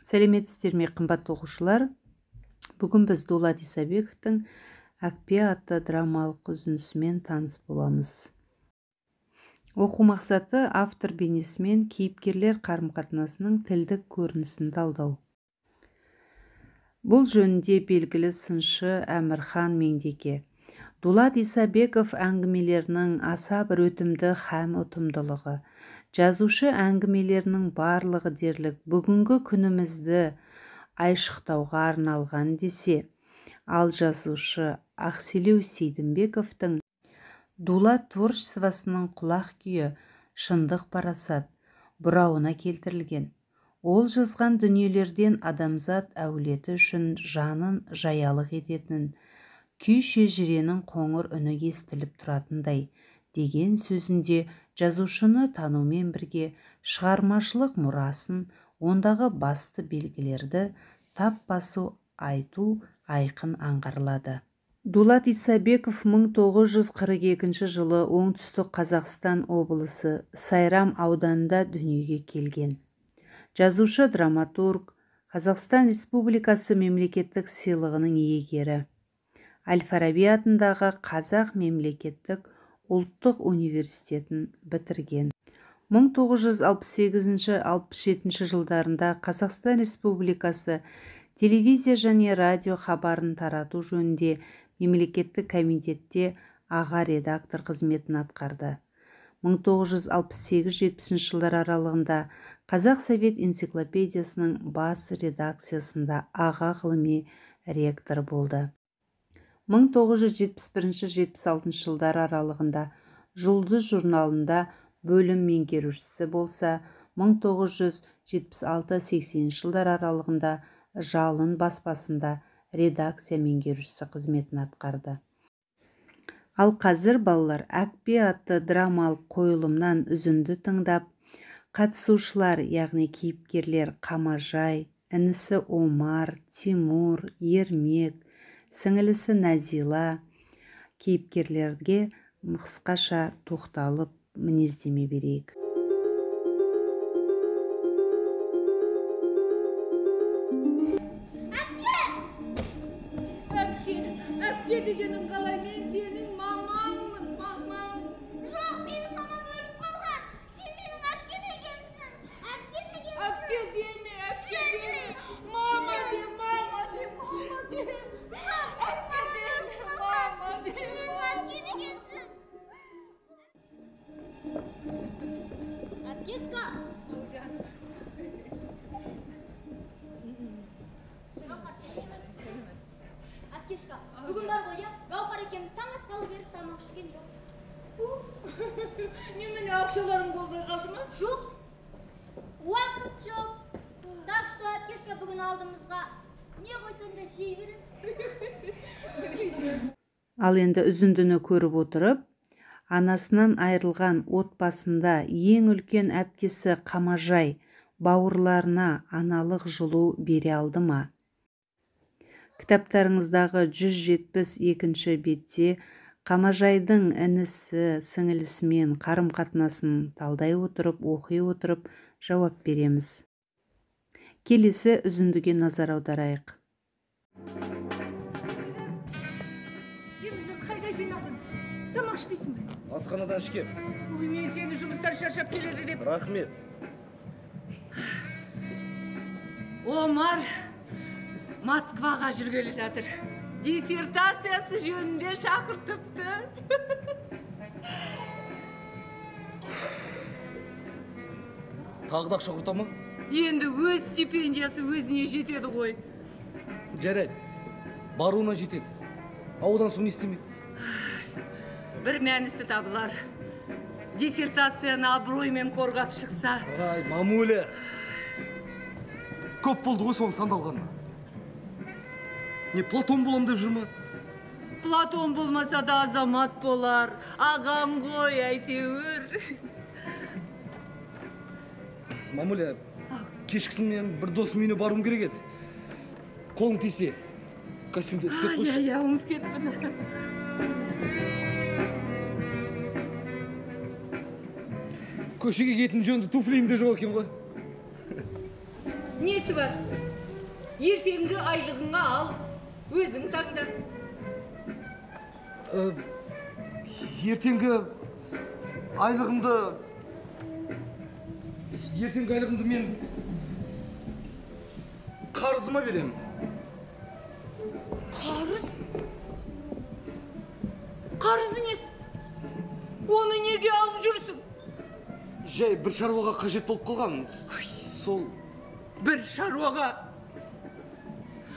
Сәлеметсіздер ме, қымбатты оқушылар? Бүгін біз Дулат Исабековтың «Әкпе» атты драмалық үзіндісімен таныс боламыз. Оқу мақсаты автор бейнесі мен кейіпкерлер қарым-қатынасының тілдік көрінісін талдау. Бұл жөнінде белгілі сыншы Әмірхан Меңдеке. Дулат Исабеков әңгімелерінің аса бір өтімді һәм ұтымдылығы. Жазушы әңгімелерінің барлығы дерлік бүгінгі күнімізді айшықтауға арналған десе, ал жазушы Ақселеу Сейдімбековтың Дулат творчествосының құлақ күйі шындық парасат бұрауына келтірілген. Ол жазған дүниелерден адамзат әулеті үшін жанын жаялық ететін, күй шежіренің қоңыр үні естіліп тұратындай деген сөзінде жазушыны танумен бірге шығармашылық мұрасын, ондағы басты белгілерді тап басу айту айқын аңғарылады. Дулат Исабеков 1942 жылы оңтүстік Қазақстан облысы Сайрам ауданында дүниеге келген. Жазушы драматург, Қазақстан Республикасы мемлекеттік сыйлығының иегері. Әл-Фараби атындағы Қазақ мемлекеттік ұлттық университетін бітірген. 1968-67 жылдарында Қазақстан Республикасы телевизия және радио хабарын тарату жөнінде мемлекеттік комитетте аға редактор қызметін атқарды. 1968-70 жылдар аралығында Қазақ Совет энциклопедиясының бас редакциясында аға ғылыми ректор болды. 1971-76 жылдар аралығында Жұлдыз журналында бөлім меңгерушісі болса, 1976-80 жылдар аралығында Жалын баспасында редакция меңгерушісі қызметін атқарды. Ал қазір балалар «Әкпе» атты драмалық қойылымнан үзінді тыңдап, қатысушылар, яғни кейіпкерлер Қамажай, інісі Омар, Тимур, Ермек, сіңілісі Назила кейіпкерлерге қысқаша тоқталып мінездеме берейік. Әпке дегенің қалай, мен сенің мамаңмын, мамаң. Жоқ, менің мамам өліп қалған. Сен менің әпкем екенсің. Әпке екенсің. Әпке деме, әпке деме. Мама де, мама де, мама де. Әпке деме, мама де, Менің әпкем екенсің. Әпкешка. Әпкешка, бүгін бар ғой, я? Гаухар екеміз таң атқалы беріп тамақ ішкен жоқ. Немене ақшаларың болмай қалды ма? Жоқ. Уақыт жоқ. Так что әпкешка бүгін алдымызға не қойсан да жей береміз. Ал енді үзіндіні көріп отырып, анасынан айырылған отбасында ең үлкен әпкесі Қамажай бауырларына аналық жылу бере алды ма? Кітаптарыңыздағы 172-ші бетте Қамажайдың інісі сіңілісімен қарым-қатынасын талдай отырып, оқи отырып жауап береміз. Келесі үзіндіге назар аударайық. Емізім, қайда жинадың? Тамақ ішпейсің бе? Асханадан ішкем. Ой, мен сені жұмыстар шаршап келеді деп. Рахмет. Омар Москваға жүргелі жатыр. Диссертациясы жөнінде шақыртыпты. Тағы да ақша құрта ма? Енді өз стипендиясы өзіне жетеді ғой. Жарайды. Баруына жетеді. Одан соң не істемек? Бір мәнісі табылар. Диссертацияны абыроймен қорғап шықса. Ай, мамуля. Көп болды ғой соны сандалғанына. Не Платон болам деп жүрме? Платон болмаса да азамат болар. Ағам ғой әйтеуір. Мамуля, кешкісін мен бір досым үйіне баруым керек еді. Қолың тисе, костюмді түкеп қойшы. Ай, ұмып кетпін. Көшеге кетін жөнді туфлиім де жоқ екен ғой. Nesi var? Ертеңгі айлығыңа ал, өзің таңда. Ертеңгі айлығымды мен қарызыма берем. Қарыз? Қарызы несі? Оны неге алып жүрсің? Жай бір шаруаға қажет болып қалған. Сол Бір шаруаға.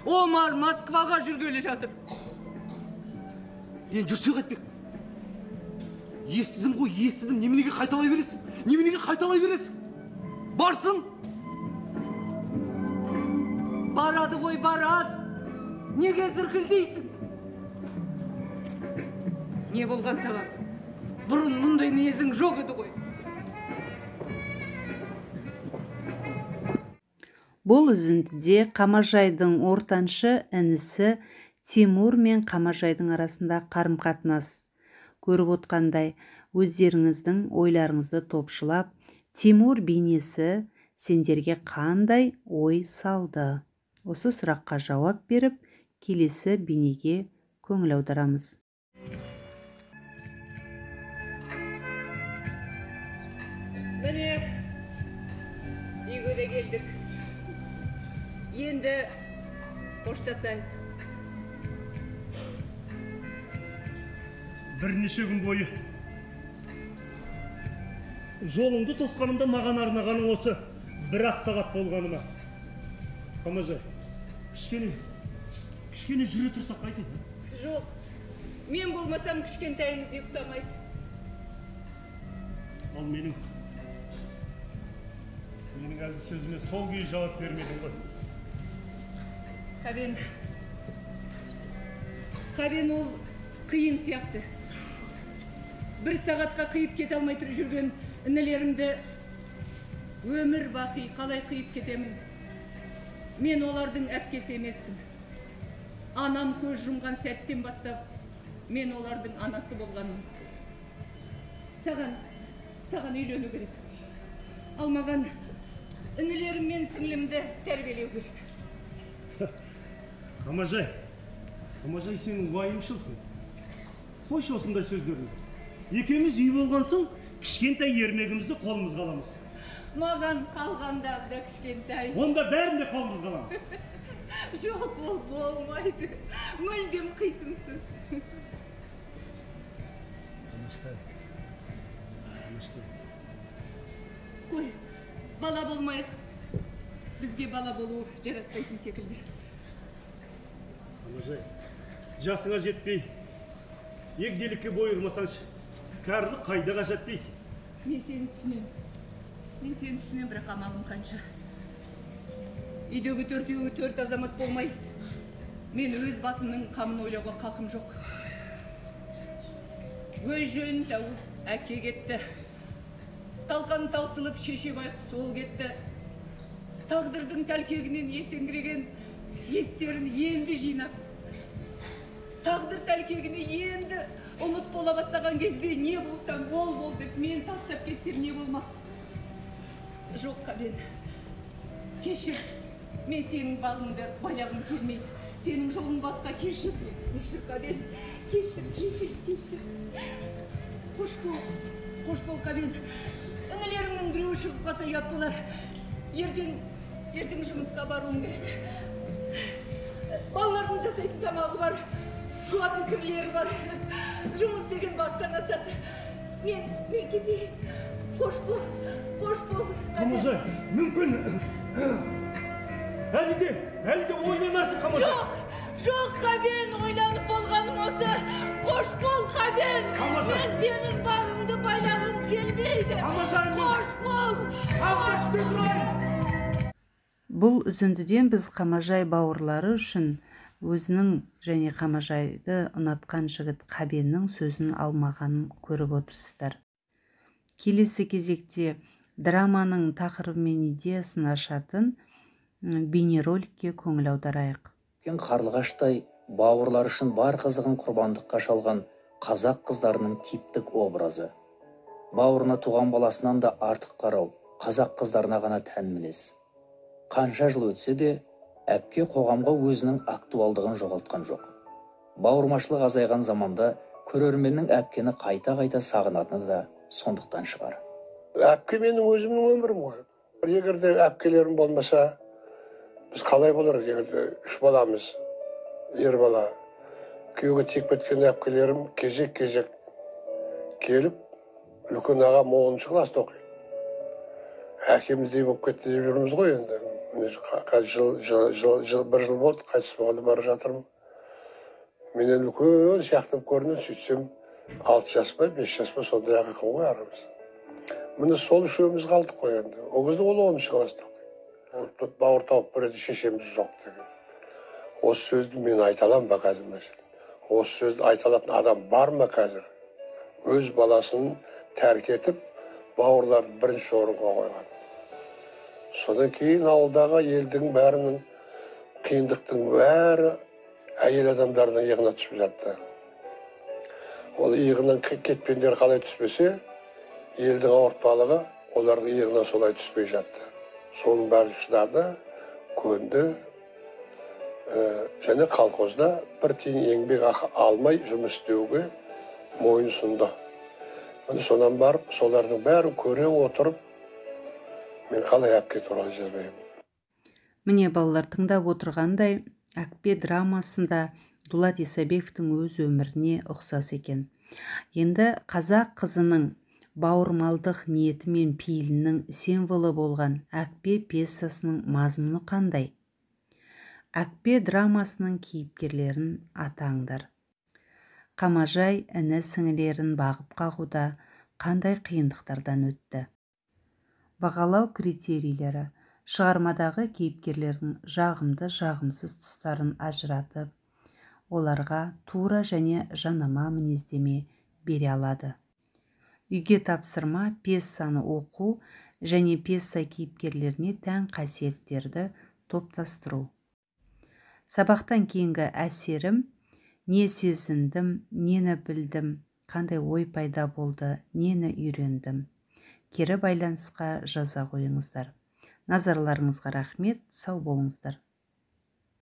Омар Москваға жүргелі жатыр. Енді жүрсе қайтпек. Естідім ғой, естідім. Неменеге қайталай бересің? Барсын. Барады ғой, барады. Неге зіркілдейсің? Не болған саған? Бұрын мұндай мінезің жоқ еді ғой. Бұл үзіндіде Қамажайдың ортаншы інісі Тимур мен Қамажайдың арасында қарым-қатынас. Көріп отқандай, өздеріңіздің ойларыңызды топшылап, Тимур бейнесі сендерге қандай ой салды? Осы сұраққа жауап беріп, келесі бейнеге көңіл аударамыз. Міне, үйге де келдік. Енді қоштасайық. Бірнеше күн бойы жолыңды тосқанымда маған арнағаның осы бір-ақ сағат болғаныма. Қамажай, кішкене жүре тұрсақ қайтеді? Жоқ, мен болмасам кішкентайымыз ұйықтамайды. Ал менің әлгі сөзіме сол күйі жауап бермедің ғой. Қабен ол қиын сияқты. Бір сағатқа қиып кете алмай тұрып жүрген інілерімді өмір бақи қалай қиып кетемін? Мен олардың әпкесі емеспін. Анам көз жұмған сәттен бастап, мен олардың анасы болғанмын. Саған үйлену керек. Ал маған інілерім мен сіңлімді тәрбиелеу керек. Қамажай, сенің уайымшылсың. Қойшы осындай сөздерді. Екеуміз үй болған соң, кішкентай ермегімізді қолымызға аламыз. Маған қалғанда да кішкентай. Онда бәрінде қолымызға аламыз. Жоқ, ол болмайды. Мүлдем қисынсыз. Қой, бала болмайық. Бізге бала болу жараспайтын секілді. Қамажай, жасыңа жетпей, егделікке бой ұрмасаңшы, кәрілік қайда қажат дейсің? Мен сені түсінем, бірақ амалым қанша. Үйдегі төртеуі төрт азамат болмай, мен өз басымның қамын ойлауға қақым жоқ. Өз жөнін тауып әке кетті. Талқан таусылып шеше байқұс ол кетті. Тағдырдың тәлкегінен есеңгіреген естерін енді жинап. Тағдыр тәлкегіне енді ұмыт бола бастаған кезде не болсаң ол бол деп мен тастап кетсем не болмақ? Жоқ, Қабен, кешір. Мен сенің бағыңды байлағым келмейді. Сенің жолың басқа, кешір. Кешір, Қабен, кешір. Қош бол, Қабен. Інілерімнің біреуі шығып қалса ұят болар. Ертең жұмысқа баруым керек. Балалардың жасайтын тамағы бар, жуатын кірлері бар. Жұмыс деген бастан асады. Мен кетейін. Қош бол. Қамажай, мүмкін әлі де ойланарсың, Қамажай. Жоқ, Қабен, ойланып болғаным осы. Қош бол, Қабен. Мен сенің бағыңды байлағым келмейді. Қош бол. Бұл үзіндіден біз Қамажай бауырлары үшін өзінің және Қамажайды ұнатқан жігіт Қабеннің сөзін алмағанын көріп отырсыздар. Келесі кезекте драманың тақырыбы мен идеясын ашатын бейнероликке көңіл аударайық. Қарлығаштай бауырлар үшін бар қызығын құрбандыққа шалған қазақ қыздарының типтік образы. Бауырына туған баласынан да артық қарау қазақ қыздарына ғана тән мінез. Қанша жыл өтсе де, әпке қоғамға өзінің актуалдығын жоғалтқан жоқ. Бауырмашылық азайған заманда көрерменнің әпкені қайта-қайта сағынатыны да сондықтан шығар. Әпке менің өзімнің өмірім ғой. Егер де әпкелерім болмаса, біз қалай болар? Егер де 3 баламыз, ер бала. Күйеуге тиіп кеткен әпкелерім кезек-кезек келіп, үлкен ағам 10-шы класста оқиды. Әкеміздей болып кетті деп жүрміз ғой енді. Bir жыл болды, қайтыс болғалы бара жатырмын. Менен үлкен сияқтанып көрінен сөйтсем 6 жас па, 5 жас па сондай ақ екен ғой арамыз. Міне сол үшеуміз қалдық қой енді. Ол кезде ол 10-шы класста оқиды. Бауыр тауып береді, шешеміз жоқ деген. Осы сөзді мен айта аламын ба қазір мәселе? Осы сөзді айта алатын адам бар ма қазір? Өз баласын тәрк етіп, бауырларды бірінші орынға қойған. Содан кейін ауылдағы елдің бәрінің қиындықтың бәрі әйел адамдардың иығына түсіп жатты. Ол иығынан кетпендер қалай түспесе, елдің ауыртпалығы олардың иығына солай түспей жатты. Соның бәрі шыдады, көнді, және колхозда бір тиын еңбек ақы алмай жұмыс істеуге мойын сұнды. Сонан барып, солардың бәрін көре отырып, мен қалай әпке туралы жазбаймын. Міне балалар тыңдап отырғандай, әкпе драмасында Дулат Исабековтың өз өміріне ұқсас екен. Енді қазақ қызының бауырмалдық ниеті мен пейілінің символы болған әкпе пьесасының мазмұны қандай? Әкпе драмасының кейіпкерлерін атаңдар. Қамажай іні сіңілерін бағып қағуда қандай қиындықтардан өтті? Бағалау критерийлері: шығармадағы кейіпкерлердің жағымды жағымсыз тұстарын ажыратып, оларға тура және жанама мінездеме бере алады. Үйге тапсырма пьесаны оқу және пьеса кейіпкерлеріне тән қасиеттерді топтастыру. Сабақтан кейінгі әсерім: не сезіндім, нені білдім, қандай ой пайда болды, нені үйрендім. Кері байланысқа жаза қойыңыздар. Назарларыңызға рахмет, сау болыңыздар.